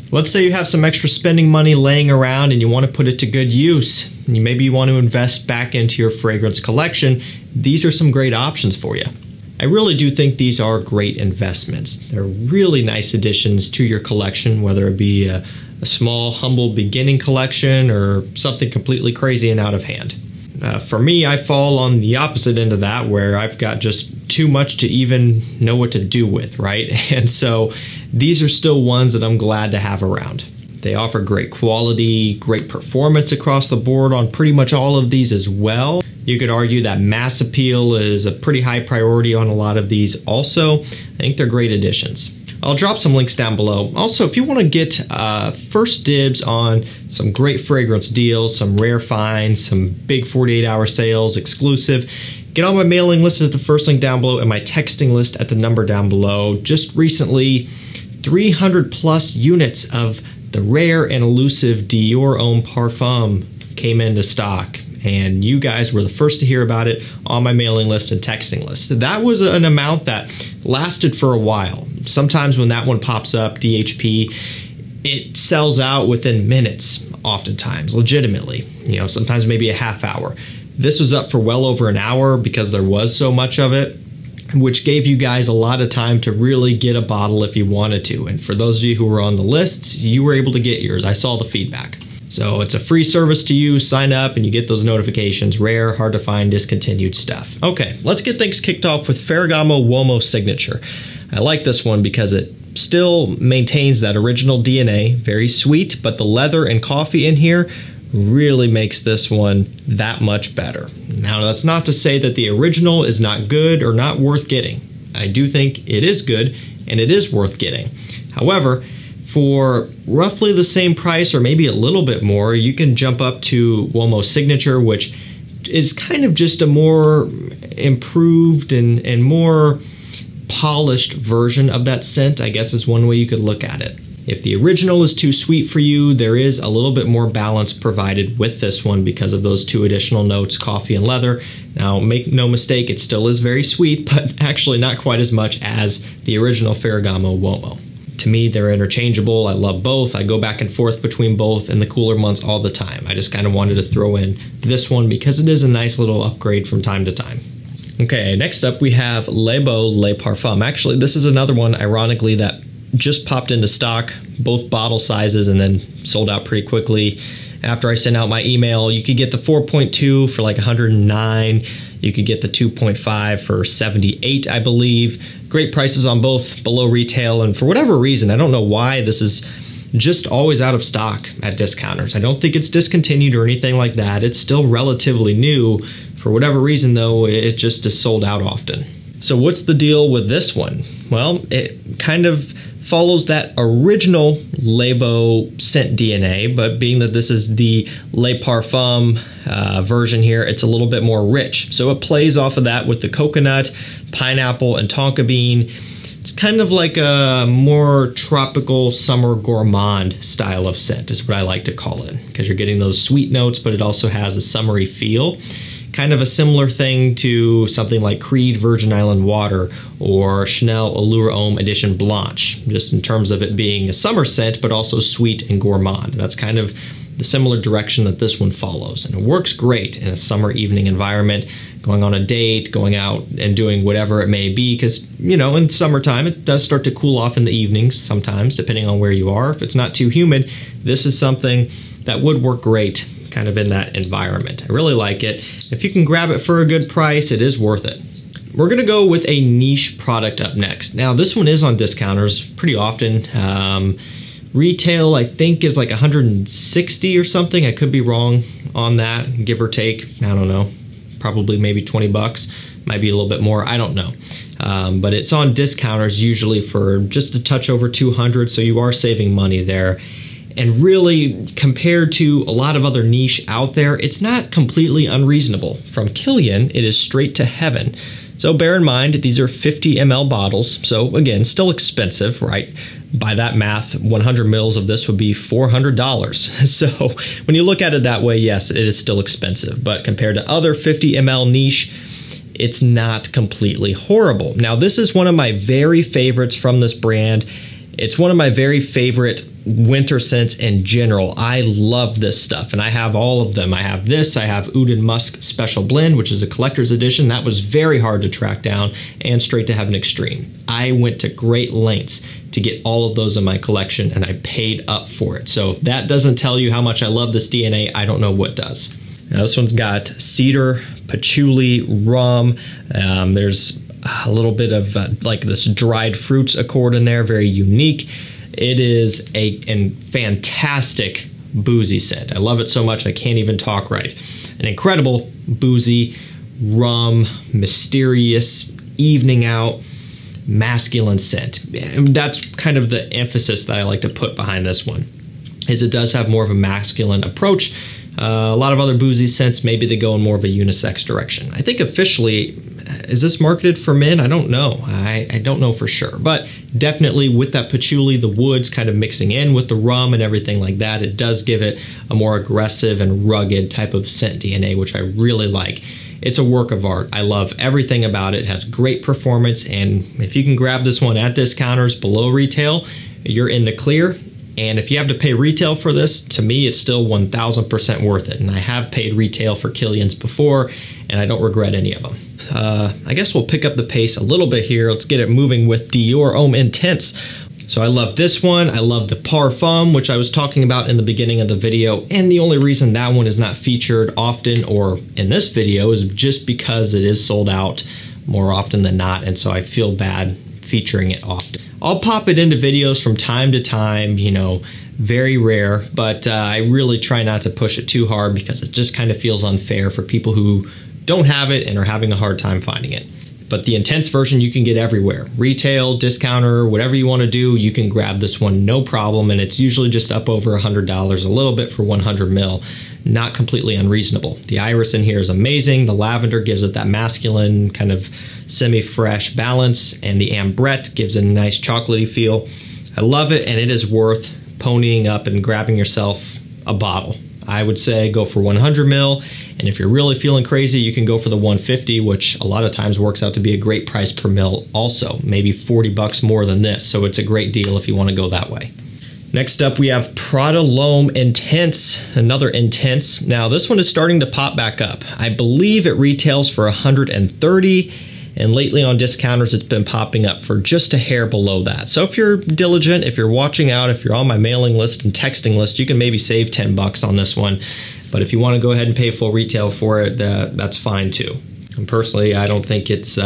Let's say you have some extra spending money laying around and you want to put it to good use. Maybe you want to invest back into your fragrance collection. These are some great options for you. I really do think these are great investments. They're really nice additions to your collection, whether it be a small, humble beginning collection or something completely crazy and out of hand. For me, I fall on the opposite end of that, where I've got just too much to even know what to do with, right? And so these are still ones that I'm glad to have around. They offer great quality, great performance across the board on pretty much all of these as well. You could argue that mass appeal is a pretty high priority on a lot of these also. I think they're great additions. I'll drop some links down below. Also, if you want to get first dibs on some great fragrance deals, some rare finds, some big 48-hour sales, exclusive, get on my mailing list at the first link down below and my texting list at the number down below. Just recently, 300 plus units of the rare and elusive DIOR Homme Parfum came into stock. And you guys were the first to hear about it on my mailing list and texting list. That was an amount that lasted for a while. Sometimes when that one pops up, DHP, it sells out within minutes, oftentimes, legitimately. You know, sometimes maybe a half hour. This was up for well over an hour because there was so much of it, which gave you guys a lot of time to really get a bottle if you wanted to. And for those of you who were on the lists, you were able to get yours. I saw the feedback. So it's a free service to use. Sign up and you get those notifications. Rare, hard to find, discontinued stuff. Okay, let's get things kicked off with Ferragamo Uomo Signature. I like this one because it still maintains that original DNA. Very sweet, but the leather and coffee in here really makes this one that much better. Now, that's not to say that the original is not good or not worth getting. I do think it is good and it is worth getting. However, for roughly the same price or maybe a little bit more, you can jump up to Uomo Signature, which is kind of just a more improved and more polished version of that scent, I guess is one way you could look at it. If the original is too sweet for you, there is a little bit more balance provided with this one because of those two additional notes, coffee and leather. Now, make no mistake, it still is very sweet, but actually not quite as much as the original Ferragamo Uomo. To me, they're interchangeable. I love both. I go back and forth between both in the cooler months all the time. I just kind of wanted to throw in this one because it is a nice little upgrade from time to time. Okay, next up we have Les Beaux Les Parfums. Actually, this is another one, ironically, that just popped into stock, both bottle sizes, and then sold out pretty quickly. After I sent out my email, you could get the 4.2 for like $109. You could get the 2.5 for $78, I believe. Great prices on both, below retail, and for whatever reason, I don't know why, this is just always out of stock at discounters. I don't think it's discontinued or anything like that. It's still relatively new. For whatever reason, though, it just is sold out often. So what's the deal with this one? Well, it kind of follows that original Les Beaux scent DNA, but being that this is the Les Parfums version here, it's a little bit more rich. So it plays off of that with the coconut, pineapple, and tonka bean. It's kind of like a more tropical summer gourmand style of scent is what I like to call it, because you're getting those sweet notes, but it also has a summery feel. Kind of a similar thing to something like Creed Virgin Island Water or Chanel Allure Homme Edition Blanche, just in terms of it being a summer scent, but also sweet and gourmand. That's kind of the similar direction that this one follows. And it works great in a summer evening environment, going on a date, going out and doing whatever it may be, because, you know, in summertime, it does start to cool off in the evenings sometimes, depending on where you are. If it's not too humid, this is something that would work great kind of in that environment. I really like it. If you can grab it for a good price, it is worth it. We're going to go with a niche product up next. Now, this one is on discounters pretty often. Retail, I think, is like $160 or something. I could be wrong on that, give or take. I don't know. Probably maybe 20 bucks. Might be a little bit more. I don't know. But it's on discounters usually for just a touch over 200, so you are saving money there. And really, compared to a lot of other niche out there, it's not completely unreasonable. From KILIAN, it is straight to heaven. So bear in mind, these are 50 ml bottles. So again, still expensive, right? By that math, 100 mils of this would be $400. So when you look at it that way, yes, it is still expensive. But compared to other 50 ml niche, it's not completely horrible. Now, this is one of my very favorites from this brand. It's one of my very favorite winter scents in general. I love this stuff, and I have all of them. I have this, I have Oud and Musk Special Blend, which is a collector's edition. That was very hard to track down, and Straight to Heaven Extreme. I went to great lengths to get all of those in my collection, and I paid up for it. So if that doesn't tell you how much I love this DNA, I don't know what does. Now this one's got cedar, patchouli, rum. There's a little bit of like this dried fruits accord in there, very unique. It is a fantastic boozy scent. I love it so much I can't even talk right. An incredible boozy, rum, mysterious, evening out, masculine scent. And that's kind of the emphasis that I like to put behind this one, is it does have more of a masculine approach. A lot of other boozy scents, maybe they go in more of a unisex direction. I think officially, is this marketed for men? I don't know. I don't know for sure. But definitely with that patchouli, the woods kind of mixing in with the rum and everything like that, it does give it a more aggressive and rugged type of scent DNA, which I really like. It's a work of art. I love everything about it. It has great performance, and if you can grab this one at discounters below retail, you're in the clear. And if you have to pay retail for this, to me, it's still 1000% worth it. And I have paid retail for Kilian's before, and I don't regret any of them. I guess we'll pick up the pace a little bit here. Let's get it moving with DIOR Homme Intense. So I love this one. I love the Parfum, which I was talking about in the beginning of the video. And the only reason that one is not featured often or in this video is just because it is sold out more often than not. And so I feel bad featuring it often. I'll pop it into videos from time to time, you know, very rare, but I really try not to push it too hard because it just kind of feels unfair for people who don't have it and are having a hard time finding it. But the Intense version you can get everywhere. Retail, discounter, whatever you want to do, you can grab this one, no problem, and it's usually just up over $100, a little bit for 100 ml. Not completely unreasonable. The iris in here is amazing. The lavender gives it that masculine kind of semi-fresh balance, and the ambrette gives it a nice chocolatey feel. I love it, and it is worth ponying up and grabbing yourself a bottle. I would say go for 100 ml, and if you're really feeling crazy, you can go for the 150, which a lot of times works out to be a great price per ml also, maybe 40 bucks more than this, so it's a great deal if you want to go that way. Next up, we have Prada L'Homme Intense, another Intense. Now, this one is starting to pop back up. I believe it retails for $130, and lately on discounters, it's been popping up for just a hair below that. So if you're diligent, if you're watching out, if you're on my mailing list and texting list, you can maybe save 10 bucks on this one. But if you want to go ahead and pay full retail for it, that's fine too. And personally, I don't think it's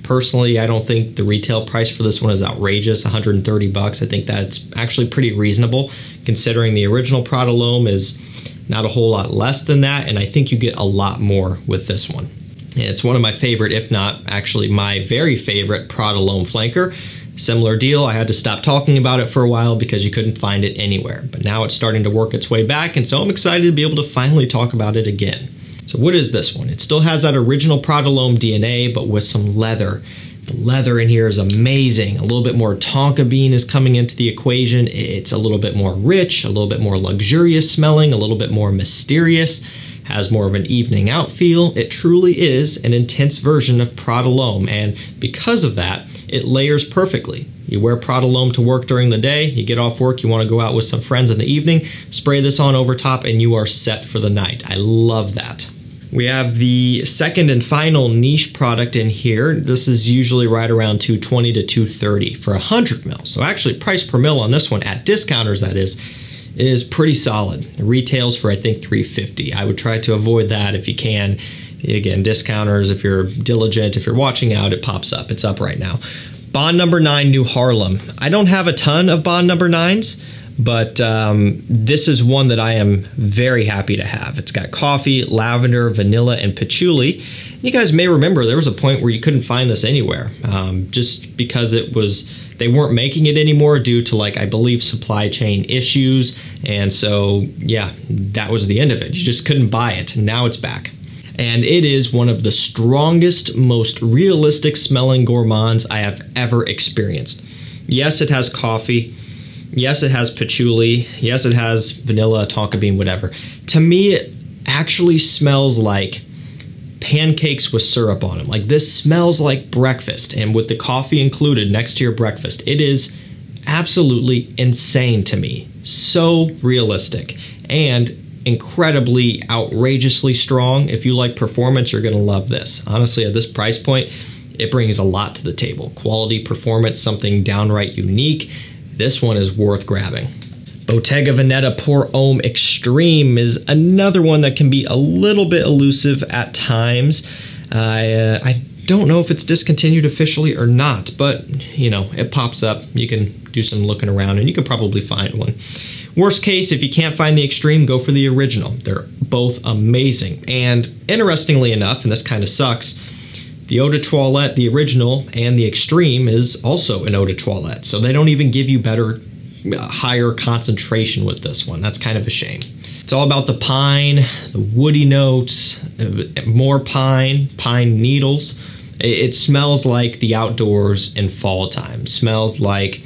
Personally, I don't think the retail price for this one is outrageous, 130 bucks. I think that's actually pretty reasonable considering the original Prada L'Homme is not a whole lot less than that, and I think you get a lot more with this one. And it's one of my favorite, if not actually my very favorite Prada L'Homme flanker. Similar deal, I had to stop talking about it for a while because you couldn't find it anywhere, but now it's starting to work its way back, and so I'm excited to be able to finally talk about it again. So what is this one? It still has that original Prada L'Homme DNA, but with some leather. The leather in here is amazing. A little bit more tonka bean is coming into the equation. It's a little bit more rich, a little bit more luxurious smelling, a little bit more mysterious, has more of an evening out feel. It truly is an intense version of Prada L'Homme, and because of that, it layers perfectly. You wear Prada L'Homme to work during the day, you get off work, you want to go out with some friends in the evening, spray this on over top, and you are set for the night. I love that. We have the second and final niche product in here. This is usually right around $220 to $230 for 100 ml. So actually price per ml on this one, at discounters that is pretty solid. It retails for I think $350. I would try to avoid that if you can. Again, discounters, if you're diligent, if you're watching out, it pops up. It's up right now. Bond number 9, New Harlem. I don't have a ton of Bond number 9s, but this is one that I am very happy to have. It's got coffee, lavender, vanilla, and patchouli. You guys may remember there was a point where you couldn't find this anywhere, just because they weren't making it anymore due to, like, I believe supply chain issues, and so yeah, that was the end of it. You just couldn't buy it, and now it's back. And it is one of the strongest, most realistic smelling gourmands I have ever experienced. Yes, it has coffee. Yes, it has patchouli. Yes, it has vanilla, tonka bean, whatever. To me, it actually smells like pancakes with syrup on them. Like, this smells like breakfast, and with the coffee included next to your breakfast, it is absolutely insane to me. So realistic and incredibly outrageously strong. If you like performance, you're going to love this. Honestly, at this price point, it brings a lot to the table. Quality, performance, something downright unique. This one is worth grabbing. Bottega Veneta Pour Homme Extreme is another one that can be a little bit elusive at times. I don't know if it's discontinued officially or not, but you know, it pops up. You can do some looking around and you can probably find one. Worst case, if you can't find the Extreme, go for the original. They're both amazing. And interestingly enough, and this kind of sucks, the Eau de Toilette, the original, and the Extreme is also an Eau de Toilette. So they don't even give you better, higher concentration with this one. That's kind of a shame. It's all about the pine, the woody notes, more pine needles. It smells like the outdoors in fall time. Smells like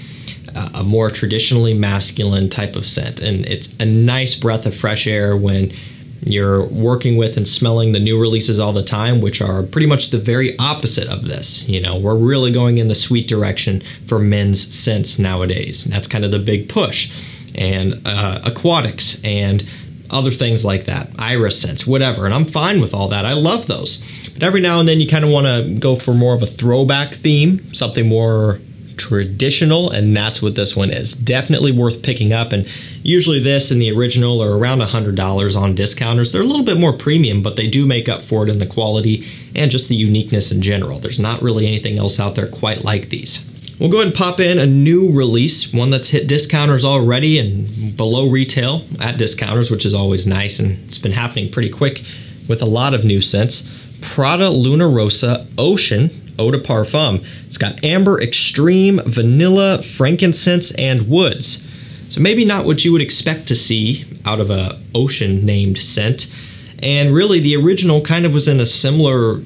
a more traditionally masculine type of scent. And it's a nice breath of fresh air when you're working with and smelling the new releases all the time, which are pretty much the very opposite of this. You know, we're really going in the sweet direction for men's scents nowadays. That's kind of the big push. And aquatics and other things like that, iris scents, whatever. And I'm fine with all that. I love those. But every now and then you kind of want to go for more of a throwback theme, something more traditional, and that's what this one is. Definitely worth picking up, and usually this and the original are around $100 on discounters. They're a little bit more premium, but they do make up for it in the quality and just the uniqueness in general. There's not really anything else out there quite like these. We'll go ahead and pop in a new release, one that's hit discounters already and below retail at discounters, which is always nice, and it's been happening pretty quick with a lot of new scents. Prada Luna Rossa Ocean Eau de Parfum. It's got amber, extreme, vanilla, frankincense, and woods. So maybe not what you would expect to see out of a ocean named scent. And really the original kind of was in a similar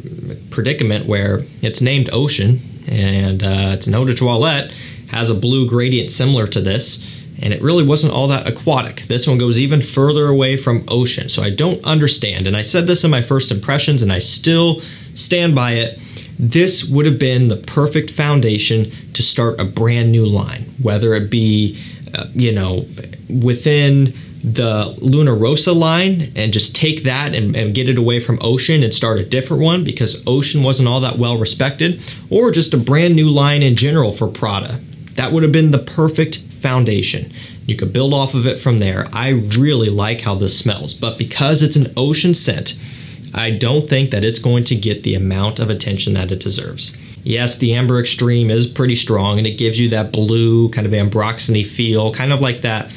predicament where it's named Ocean, and it's an eau de toilette, has a blue gradient similar to this, and it really wasn't all that aquatic. This one goes even further away from ocean. So I don't understand, and I said this in my first impressions and I still stand by it. This would have been the perfect foundation to start a brand new line, whether it be, you know, within the Luna Rossa line and just take that and get it away from Ocean and start a different one because Ocean wasn't all that well respected, or just a brand new line in general for Prada. That would have been the perfect foundation. You could build off of it from there. I really like how this smells, but because it's an ocean scent, I don't think that it's going to get the amount of attention that it deserves. Yes, the Amber Extreme is pretty strong and it gives you that blue kind of ambroxany feel, kind of like that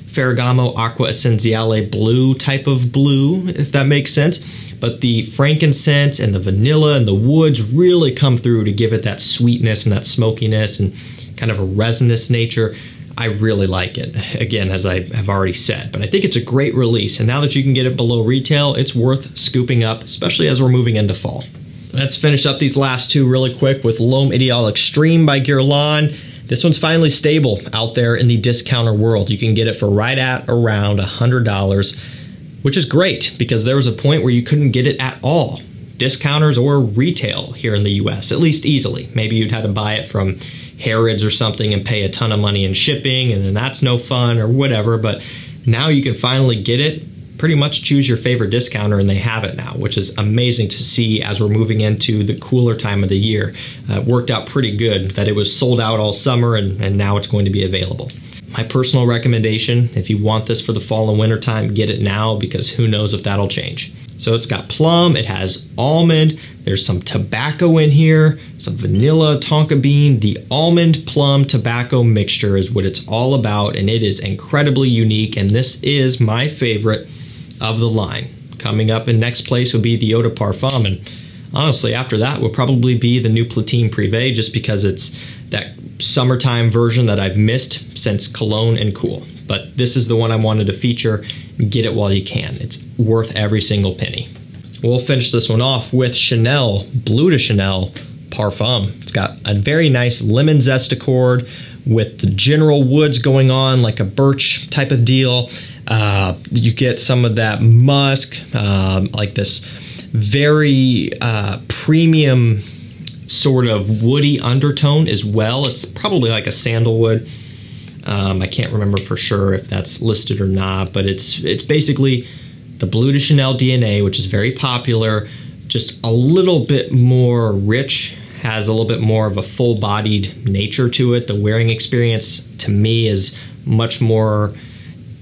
Ferragamo Acqua Essenziale blue type of blue, if that makes sense. But the frankincense and the vanilla and the woods really come through to give it that sweetness and that smokiness and kind of a resinous nature. I really like it, again, as I have already said, but I think it's a great release, and now that you can get it below retail, it's worth scooping up, especially as we're moving into fall. Let's finish up these last two really quick with L'Homme Ideal Extreme by Guerlain. This one's finally stable out there in the discounter world. You can get it for right at around $100, which is great because there was a point where you couldn't get it at all, discounters or retail here in the US, at least easily. Maybe you'd have to buy it from Harrods or something and pay a ton of money in shipping, and then that's no fun or whatever, but now you can finally get it. Pretty much choose your favorite discounter and they have it now, which is amazing to see as we're moving into the cooler time of the year. It worked out pretty good that it was sold out all summer and now it's going to be available. My personal recommendation, if you want this for the fall and winter time, get it now because who knows if that'll change. So it's got plum, it has almond, there's some tobacco in here, some vanilla, tonka bean. The almond plum tobacco mixture is what it's all about, and it is incredibly unique, and this is my favorite of the line. Coming up in next place would be the Eau de Parfum, and honestly after that would probably be the new Platine Privé, just because it's that summertime version that I've missed since Cologne and Cool. But this is the one I wanted to feature. Get it while you can. It's worth every single penny. We'll finish this one off with Chanel Bleu de Chanel Parfum. It's got a very nice lemon zest accord with the general woods going on, like a birch type of deal. You get some of that musk, like this very premium sort of woody undertone as well. It's probably like a sandalwood. I can't remember for sure if that's listed or not, but it's basically the Bleu de Chanel DNA, which is very popular, just a little bit more rich, has a little bit more of a full-bodied nature to it. The wearing experience, to me, is much more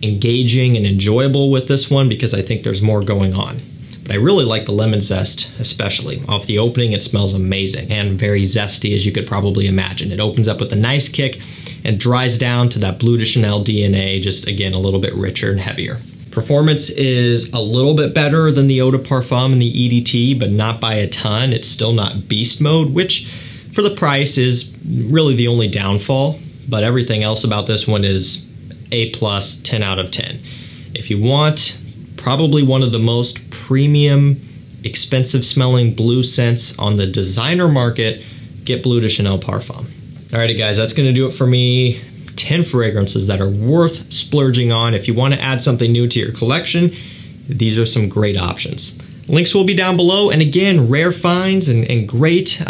engaging and enjoyable with this one because I think there's more going on. But I really like the lemon zest, especially. Off the opening, it smells amazing and very zesty, as you could probably imagine. It opens up with a nice kick and dries down to that Bleu de Chanel DNA, just, again, a little bit richer and heavier. Performance is a little bit better than the Eau de Parfum and the EDT, but not by a ton. It's still not beast mode, which for the price is really the only downfall, but everything else about this one is A+, 10 out of 10. If you want probably one of the most premium, expensive smelling blue scents on the designer market, get Bleu de Chanel Parfum. Alrighty guys, that's gonna do it for me. 10 fragrances that are worth splurging on. If you want to add something new to your collection, these are some great options. Links will be down below, and again, rare finds and great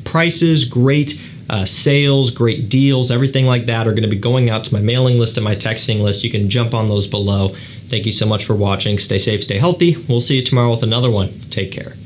prices, great sales, great deals, everything like that are going to be going out to my mailing list and my texting list. You can jump on those below. Thank you so much for watching. Stay safe, stay healthy. We'll see you tomorrow with another one. Take care.